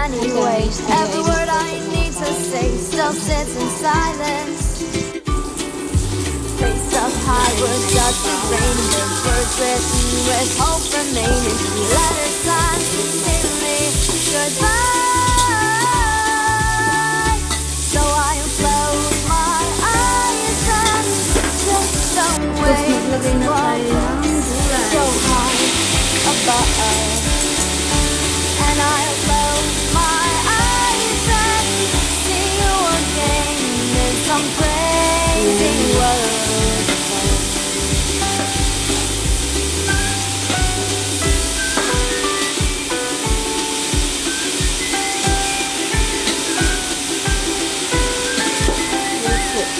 anyway. Every word I need to say still sits in silence. Face up high with just the rain. Words written with hope remaining. Letters signed sincerely. Goodbye. So I close my eyes and just some waves so high above. And I'll close my eyes and see you again in some crazy world.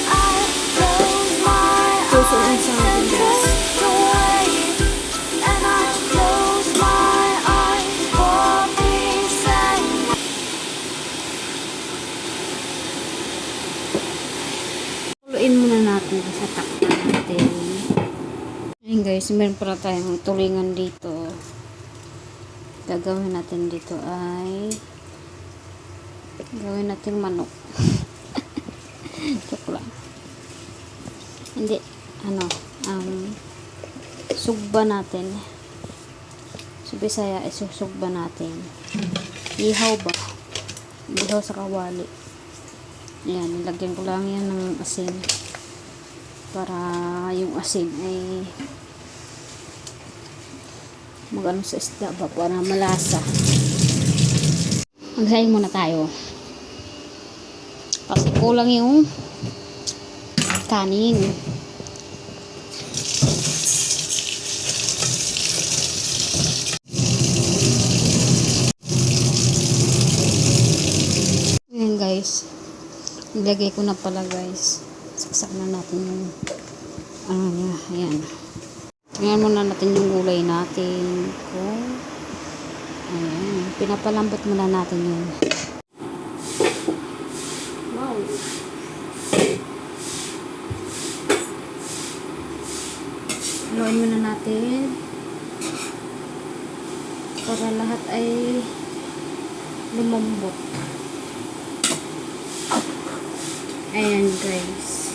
I'll close my eyes and drift away. And I'll close my eyes for peace and Tuluin muna natin sa takpan natin. Ayun guys, meron pala tayong tulingan dito. Gagawin natin dito ay gawin natin manok. Joke lang. Hindi, sugba natin. Sa Bisaya, isusugba natin. Ihaw ba? Ihaw sa kawali. Ayan, nilagyan ko lang yan ng asin. Para yung asin ay magano sa isda ba, para malasa. Magsaing muna tayo. Kasi kulang yung kanin. Ayan guys. Nilagay ko na pala guys. Saksak na natin yung ano niya. Ayan. Tingnan muna natin yung gulay natin. Ayan. Pinapalambot muna natin yun. Wow. Haluin muna natin. Para lahat ay lumambot. Ayan guys.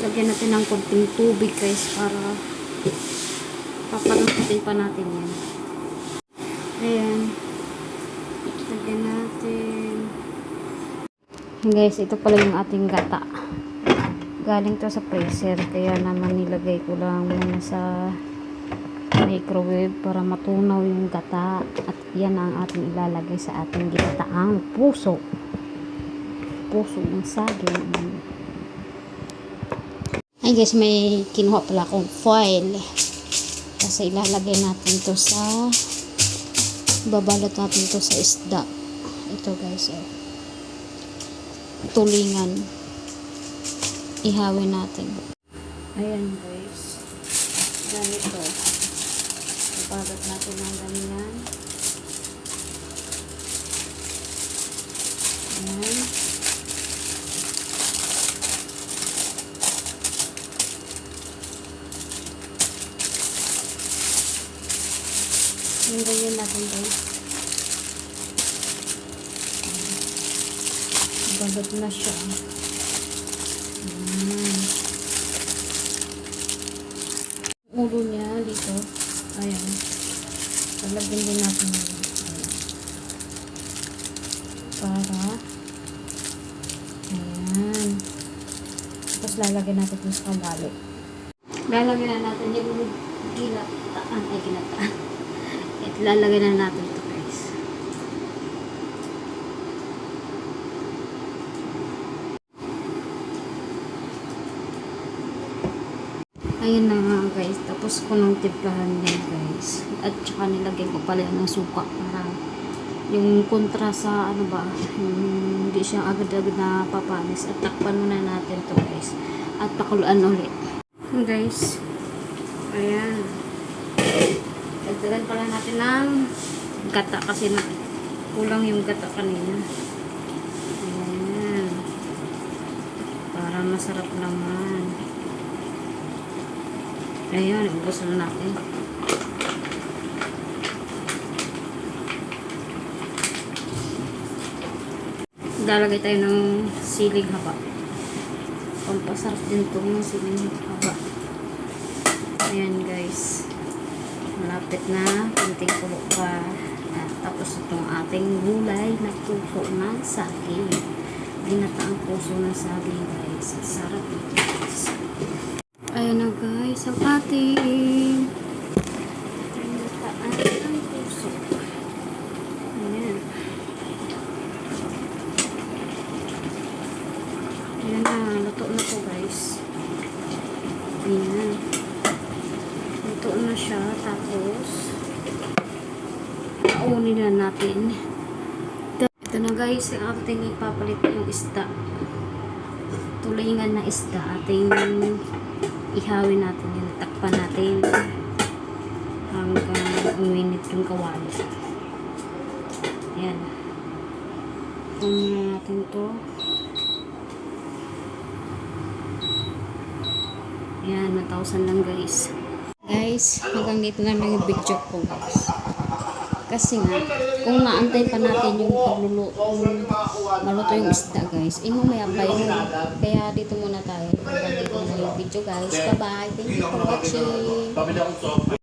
Lagyan natin ng konting tubig guys para papalambutin pa natin yan. Ayan. Lagyan natin. Guys, ito pala yung ating gata. Galing to sa freezer. Kaya naman nilagay ko lang muna sa microwave para matunaw yung gata. At yan ang ating ilalagay sa ating ginataang puso. Puso ng saging. Ay guys, may kinuha pala akong foil. Kasi ilalagay natin to sa babalot natin to sa isda. Ito guys, tulingan. Ihawin natin. Ayan guys. Ganito. Babalot natin ng ganyan. Ayan. Yung ganyan natin guys. Balot na siya. Ulo niya dito. Ayan. Talagyan din natin yun. Para ayan. Tapos lalagyan natin yung sa kawali. Lalagyan na natin yung ginataan. Ay, ginataan. Lalagay na natin ito guys. Ayun na nga guys. Tapos ko nang timplahan din guys. At saka nilagay ko pala ng suka para yung kontra sa ano ba, yung hindi siya agad-agad na papanis. At takpan muna natin to guys. At pakuluan ulit. Guys. Ayan. Dagdagan pala natin ng gata kasi kulang yung gata kanina. Ayan. Para masarap naman. Ayan, ubos na natin. Lalagay tayo ng siling haba. Pampasarap din ito ng siling haba. Ayan guys. Malapit na. Kunting kulo pa. At tapos itong ating gulay na puso ng saging. Ginataang puso ng saging guys. Sarap ito guys. Ayan na guys. Ang ating ginataan ng puso. Ayan. Ayan na. Luto na po guys. Ayan. Luto na siya. Tapos paunin na natin. Ito na guys. Ang ating ipapalit yung isda. Tulingan na isda. Ating ihawin natin yun. Takpan natin hanggang uminit yung kawali. Ayan. Unin natin to. Ayan, 1,000 lang guys. Guys, hanggang dito na lang yung video ko guys. Kasi nga, kung naantay pa natin yung maluto yung isda guys, mamaya pa yun. Kaya dito muna tayo. Hanggang dito na yung video guys. Bye bye. Thank you for watching.